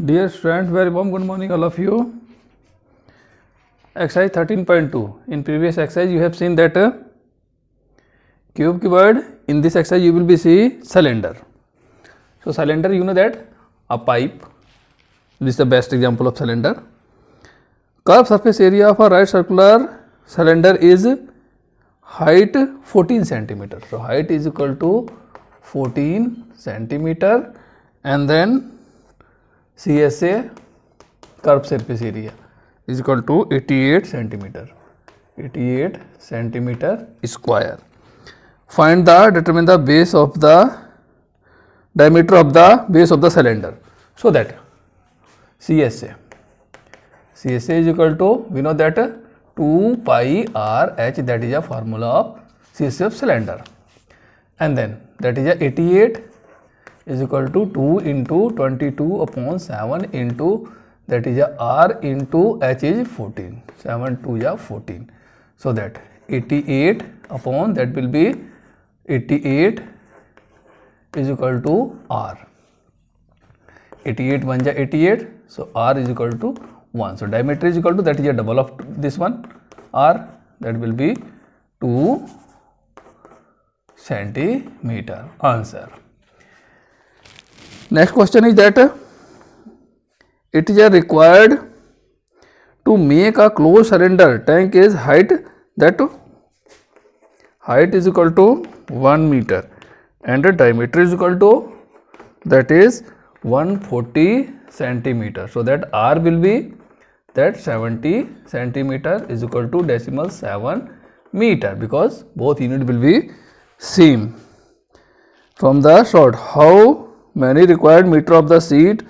Dear students, very warm good morning all of you. Exercise 13.2. In previous exercise you have seen that cube keyword. In this exercise you will be see cylinder. So cylinder, you know that a pipe. This is the best example of cylinder. Curved surface area of a right circular cylinder is height 14 centimeter. So height is equal to 14 centimeter, and then CSA, curved surface area, is equal to 88 centimeter. 88 centimeter square. Determine the base of the diameter of the base of the cylinder. So that CSA is equal to, we know that 2 pi r h, that is a formula of CSA of cylinder, and then that is a 88 is equal to 2 into 22 upon 7 into, that is a r into h is 14, 7 2 is 14. So that 88 upon, that will be 88 is equal to r. 88 1 is 88, so r is equal to 1. So diameter is equal to, that is a double of this one, r, that will be 2 centimeter. Answer. Next question is that it is required to make a closed cylinder tank is height, that height is equal to 1 meter and the diameter is equal to, that is 140 centimeter. So that r will be that 70 centimeter is equal to decimal 7 meter, because both unit will be same. From the short, how many required meter of the sheet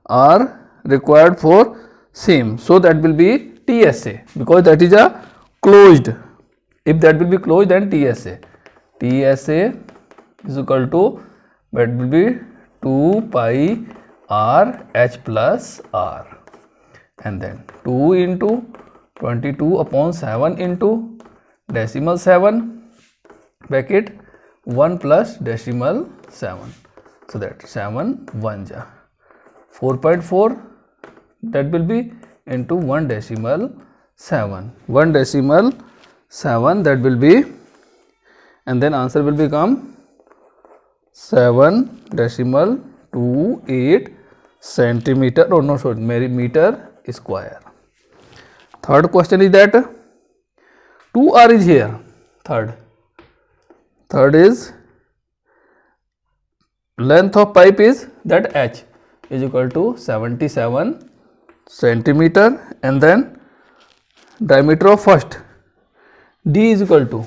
are required for same? So that will be TSA, because that is a closed. If that will be closed, then TSA is equal to, that will be 2 pi r h plus r, and then 2 into 22 upon 7 into decimal 7 bracket 1 plus decimal 7. So that 7 1 ja 4.4, that will be into 1 decimal 7, 1 decimal 7, that will be, and then answer will become 7 decimal 28 centimeter, or no, sorry, meter square. Third question is that 2r is here. Third is length of pipe is that h is equal to 77 centimeter, and then diameter of first d is equal to,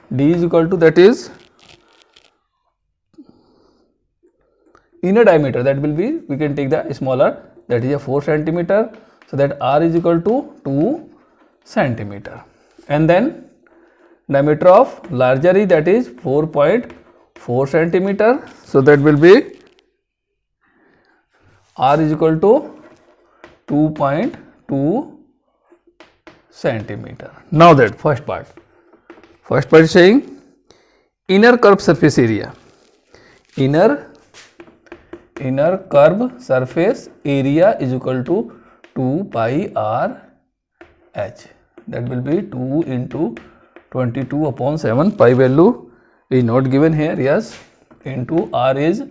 that is inner diameter, that will be, we can take the smaller, that is a 4 centimeter. So that r is equal to 2 centimeter, and then diameter of larger is, that is 4.4 centimeter. So that will be r is equal to 2.2 centimeter. Now that first part is saying inner curved surface area, inner curved surface area is equal to 2 pi r h, that will be 2 into 22 upon 7, pi value is not given here, yes, into r is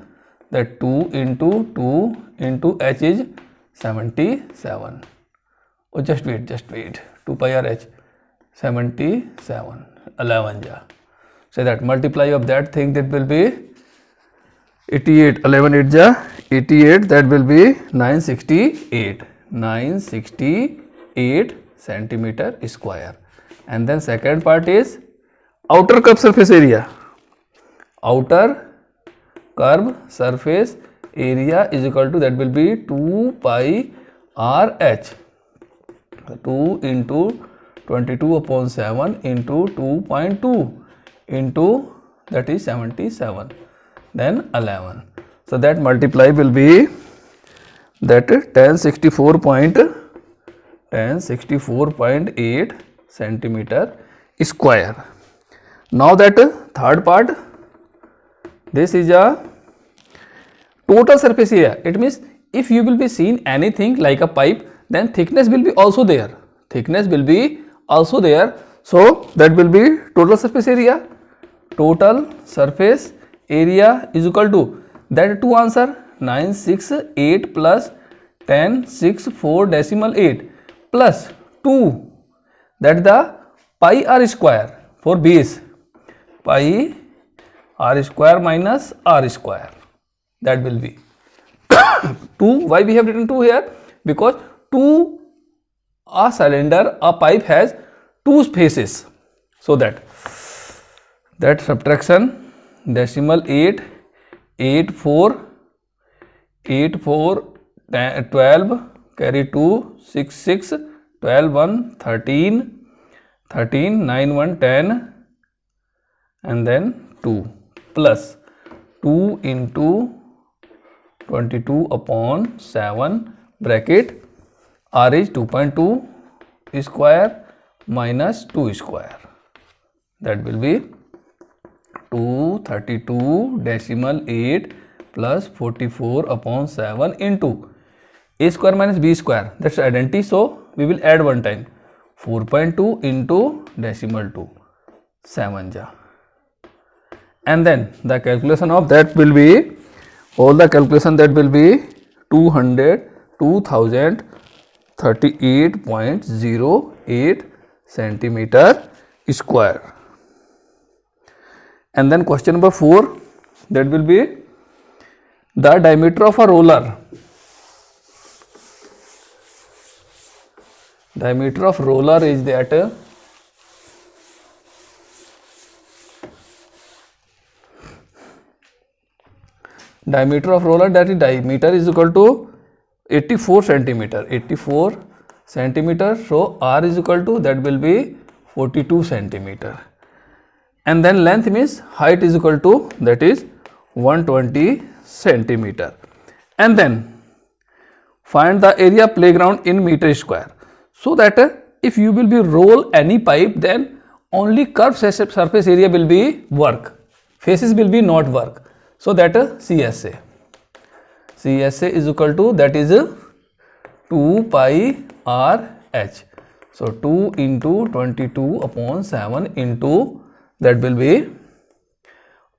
that 2 into 2 into h is 77. Oh, just wait, 2 pi r h 77, 11 ja. So that multiply of that thing, that will be 88, 11 8 ja 88, that will be 968 centimeter square. And then second part is outer curved surface area. Outer curved surface area is equal to, that will be 2 pi r h, 2 into 22 upon 7 into 2.2 into, that is 77, then 11. So that multiply will be that 1064.8 centimeter square. Now that third part, this is a total surface area, it means if you will be seen anything like a pipe, then thickness will be also there. Thickness will be also there. So that will be total surface area. Total surface area is equal to, that two answer, 968 plus 1064.8 plus 2, that the pi r square for base, pi r square minus r square, that will be 2. Why we have written 2 here? Because a cylinder, a pipe has two faces, so that subtraction, decimal 8, 8, 4, 8, 4, 12, carry 2, 6, 6, 12, 1, 13, 13, 9, 1, 10, and then 2 plus 2 into 22 upon 7 bracket, r is 2.2 square minus 2 square, that will be 232.8 plus 44 upon 7 into a square minus b square, that's identity, so we will add one time, 4.2 into decimal 2, 7 ja, and then the calculation of that will be, all the calculation that will be 2038.08 centimeter square. And then question number 4, that will be the diameter of a roller. Diameter of roller is that diameter of roller, that is diameter is equal to 84 centimeter, 84 centimeter. So r is equal to, that will be 42 centimeter. And then length means height is equal to, that is 120 centimeter. And then find the area playground in meter square. So that if you will be roll any pipe, then only curved surface area will be work, faces will be not work. So that CSA is equal to, that is 2 pi r h. So 2 into 22 upon 7 into, that will be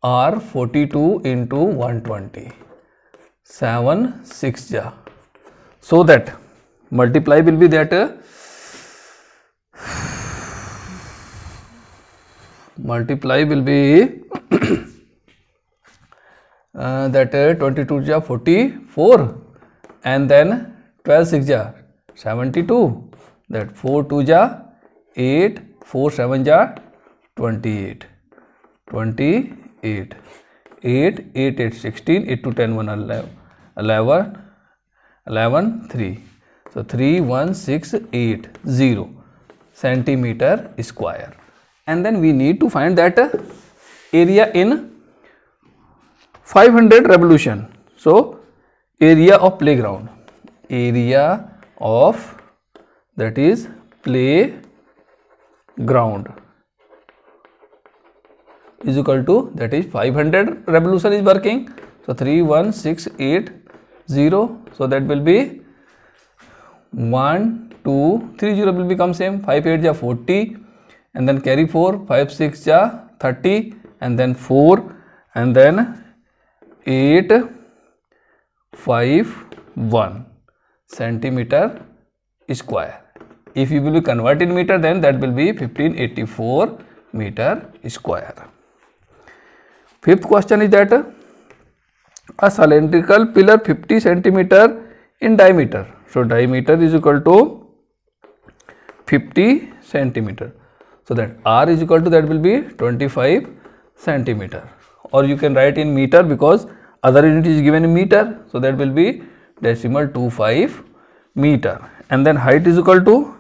r 42 into 120, 7 6 ja. So that multiply will be that multiply will be that 22 ja 44, and then 12 6 ja 72, that 4 2 ja 8, 4 7 ja 28, 8 8 8 16, 8 to 10 1 11 3, so 3168 0 centimeter square. And then we need to find that area in 500 revolution. So area of playground, area of, that is playground, is equal to, that is 500 revolution is working, so 31680, so that will be 1 2 3 0 will become same, 5 8 ja 40, and then carry 4, 5 6 ja 30, and then 4, and then 8 5 1 centimeter square. If you will be convert in meter, then that will be 1584 meter square. Fifth question is that a cylindrical pillar 50 centimeter in diameter. So diameter is equal to 50 centimeter. So that r is equal to, that will be 25 centimeter, or you can write in meter because other unit is given in meter. So that will be decimal 25 meter. And then height is equal to,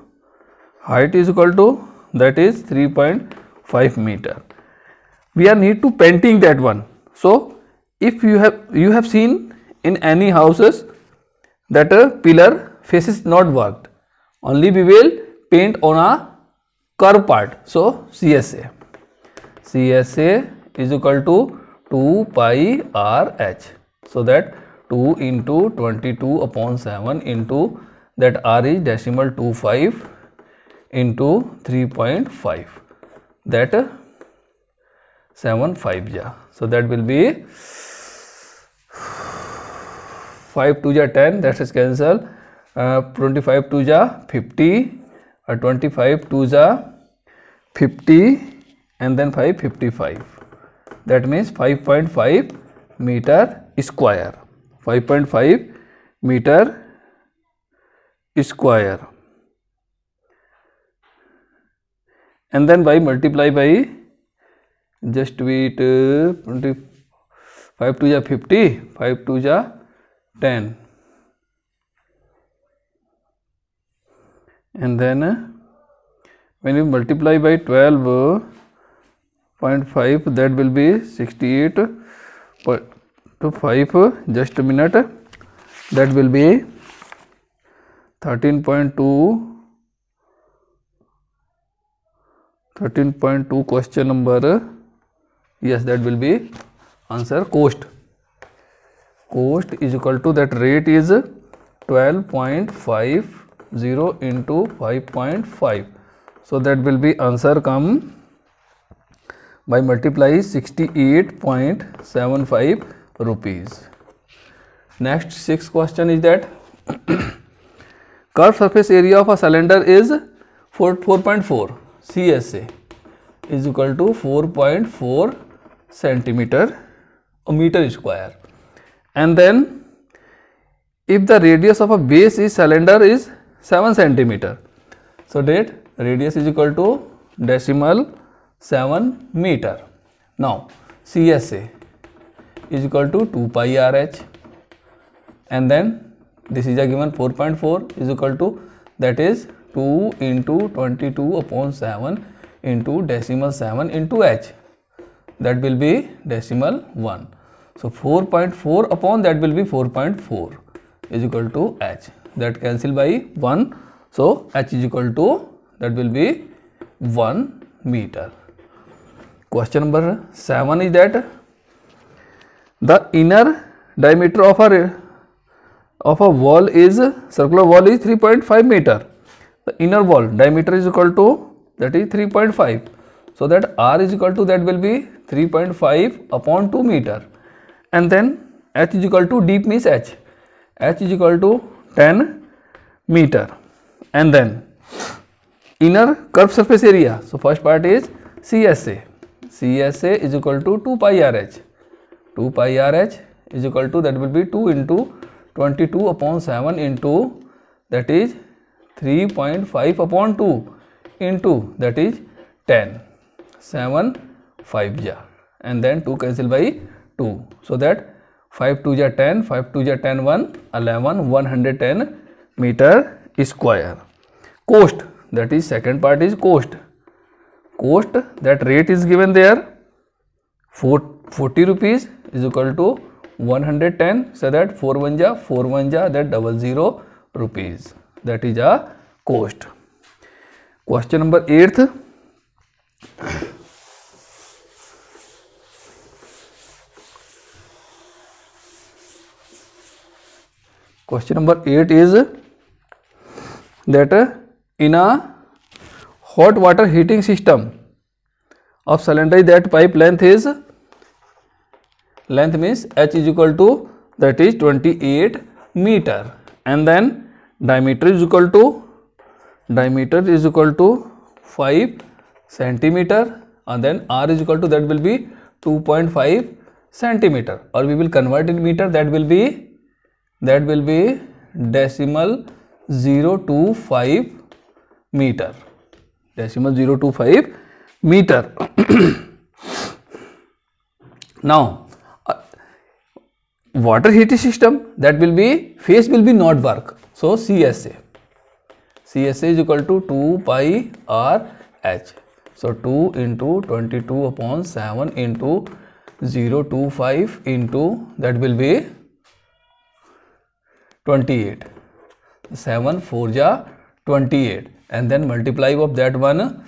that is 3.5 meter. We are need to painting that one. So if you have seen in any houses that a pillar face is not worked, only we will paint on a curve part. So CSA is equal to 2 pi r h. So that 2 into 22 upon 7 into that r is decimal 25 into 3.5, that 7 5 ja. So that will be 5 2 ja 10, that is cancel. 25 2 ja 50, 25 2 ja 50, and then 5 55. That means 5.5 meter square. 5.5 meter square. And then by multiply by, just wait, 5 2 ja 50, 5 2 ja 10, and then when you multiply by 12.5, that will be 68.5, just a minute, that will be 13.2 question number, yes, that will be answer. Cost is equal to, that rate is 12.50 into 5.5, so that will be answer come by multiply 68.75 rupees. Next 6th question is that curved surface area of a cylinder is 4.4 CSA is equal to 4.4 centimeter or meter square, and then if the radius of a base is cylinder is 7 centimeter, so that radius is equal to decimal 7 meter. Now CSA is equal to 2 pi RH, and then this is a given 4.4 is equal to, that is 2 into 22 upon 7 into decimal 7 into h, that will be decimal 1. So 4.4 upon that will be 4.4 is equal to h, that cancel by 1, so h is equal to, that will be 1 meter. Question number 7 is that the inner diameter of a wall is, circular wall is 3.5 meter. The inner wall diameter is equal to, that is 3.5, so that r is equal to, that will be 3.5 upon 2 meter, and then h is equal to, deep means h is equal to 10 meter, and then inner curved surface area. So first part is CSA is equal to 2 pi RH. 2 pi RH is equal to, that will be 2 into 22 upon 7 into, that is 3.5 upon 2 into, that is 10, 7 5 ja, and then 2 cancel by 2, so that 5 2 ja 10, 5 2 ja 10, 1 11, 110 meter square. Cost, that is second part is cost, that rate is given there 40 rupees is equal to 110, so that 4 1 ja 4 1 ja, that 00 rupees, that is a cost. Question number 8th. Question number 8 is that in a hot water heating system of cylinder, that pipe length is, length means h is equal to, that is 28 meter, and then diameter is equal to 5 centimeter, and then r is equal to, that will be 2.5 centimeter, or we will convert in meter, that will be decimal 025 meter, decimal 025 meter. Now water heating system, that will be, phase will be not work, so CSA is equal to 2 pi RH, so 2 into 22 upon 7 into 025 into, that will be 28, 7 4 ja 28, and then multiply of that one,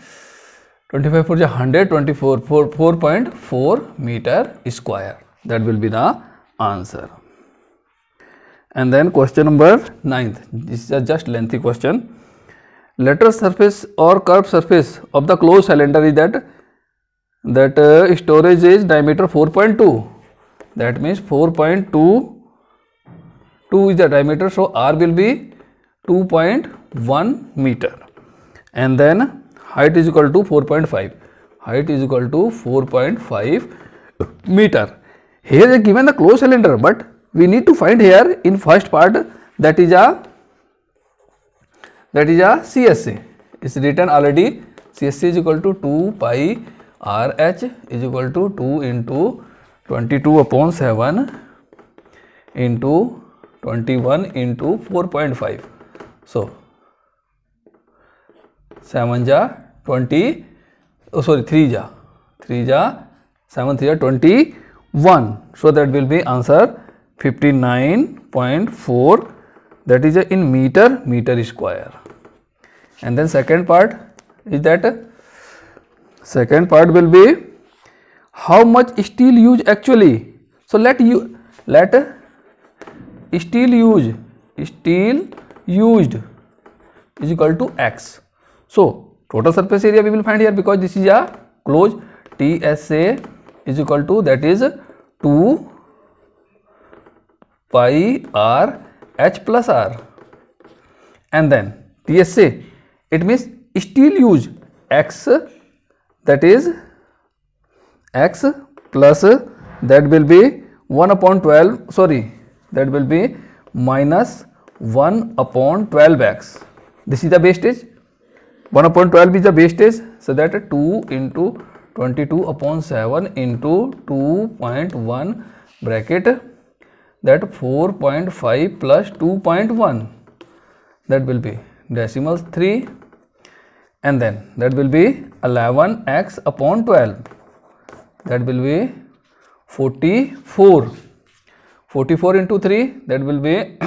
25 4 ja 100, 4.4 meter square, that will be the answer. And then question number 9th. This is a just lengthy question. Lateral surface or curved surface of the closed cylinder is that storage is diameter 4.2. That means 4.2 is the diameter. So R will be 2.1 meter. And then height is equal to 4.5. Height is equal to 4.5 meter. Here is given the closed cylinder, but we need to find here in first part that is a CSA. It's written already. CSA is equal to 2 pi RH is equal to 2 into 22 upon 7 into 21 into 4.5. So 7 ja 20. Oh sorry, 3 ja 7 3 ja 21. So that will be answer 59.4. That is in meter square. And then second part is that second part will be how much steel used actually. So let steel used is equal to X. So total surface area we will find here, because this is a closed. TSA is equal to, that is 2 pi R H plus R. And then TSA, it means steel used X, that is X plus that will be 1 upon 12, sorry, that will be minus 1 upon 12x. This is the wastage. 1 upon 12 is the wastage. So that 2 into 22 upon 7 into 2.1 bracket, that 4.5 plus 2.1, that will be decimals 3, and then that will be 11x upon 12, that will be 44. 44 into 3, that will be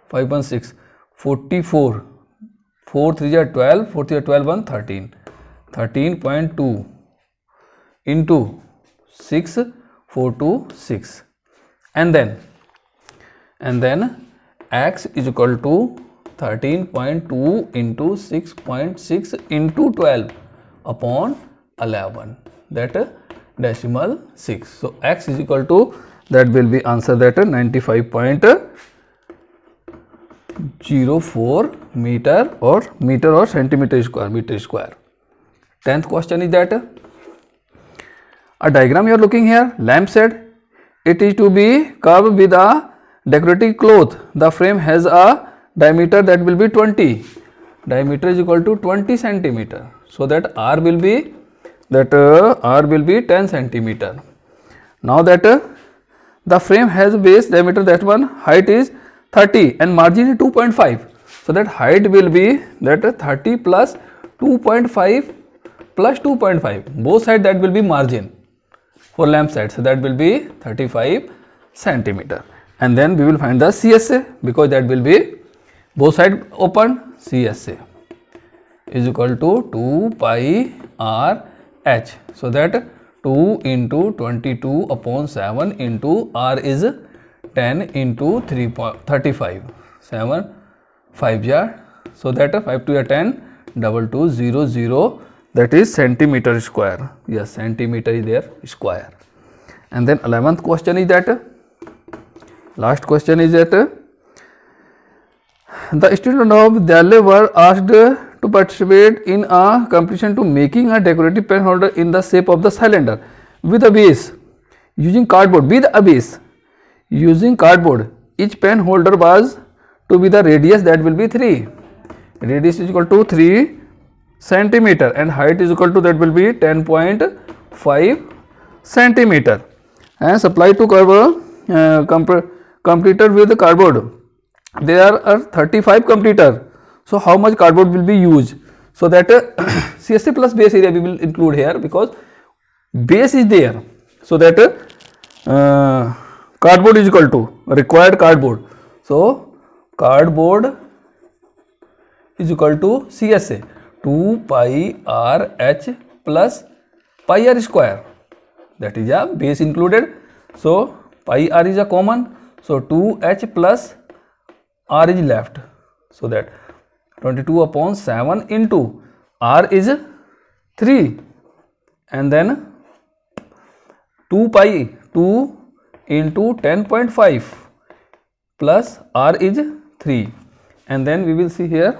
5.6. 44. 4 3 are 12, 4 3 are 12, 1 13. 13.2 into 6, 4 to 6. And then x is equal to 13.2 into 6.6 into 12 upon 11, that decimal 6. So x is equal to, that will be answer, that 95.04 meter or centimeter square, meter square. 10th question is that a diagram you are looking here. Lamp set, it is to be curved with a decorative cloth. The frame has a diameter that will be 20. Diameter is equal to 20 centimeter. So that R will be 10 centimeter. Now that the frame has base diameter, that one height is 30 and margin is 2.5. So that height will be that 30 plus 2.5 plus 2.5. Both sides, that will be margin for lamp side. So that will be 35 centimeter. And then we will find the CSA, because that will be both sides open. CSA is equal to 2 pi R H. So that 2 into 22 upon 7 into R is 10 into 35. 7 5 ja. So that 5 2 10, 2200, that is centimeter square. Yes, centimeter is there square. And then 11th question is that, last question is that the students of Vidyalaya were asked to participate in a competition to making a decorative pen holder in the shape of the cylinder with a base using cardboard. Using cardboard, each pen holder was to be the radius, that will be 3. Radius is equal to 3 centimeter and height is equal to, that will be 10.5 centimeter. And supply to cover completed with the cardboard. There are 35 completer. So how much cardboard will be used? So that CSA plus base area we will include here, because base is there. So that cardboard is equal to required cardboard. So cardboard is equal to CSA 2 pi R H plus pi R square, that is a base included. So pi r is a common, so 2h plus r is left, so that 22 upon 7 into r is 3, and then 2 pi 2 into 10.5 plus r is 3, and then we will see here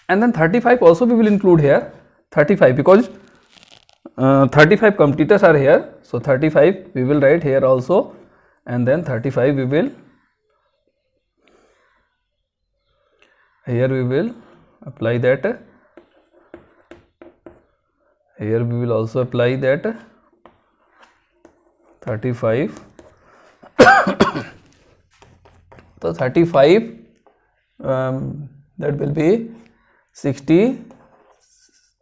and then 35 also we will include here, 35 because 35 completers are here, so 35 we will write here also, and then 35 we will here we will apply that, here we will also apply that 35 so 35 that will be 60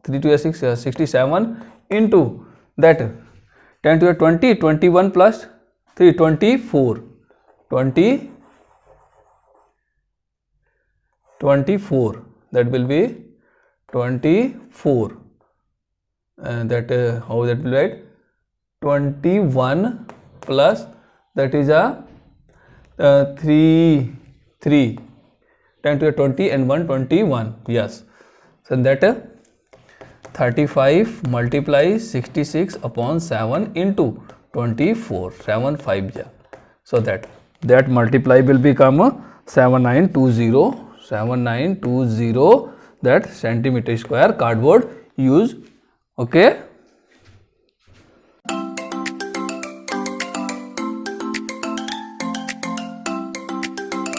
3 to 6 67 into that 10 to the 20 21 plus 3 24 24 that will be 24, and that how that will write 21 plus that is a 3 10 to the 20 and 1 21, yes, so that 35 multiplies 66 upon 7 into 24, 7 5 ja, so that multiply will become 7920 that centimeter square cardboard use, okay.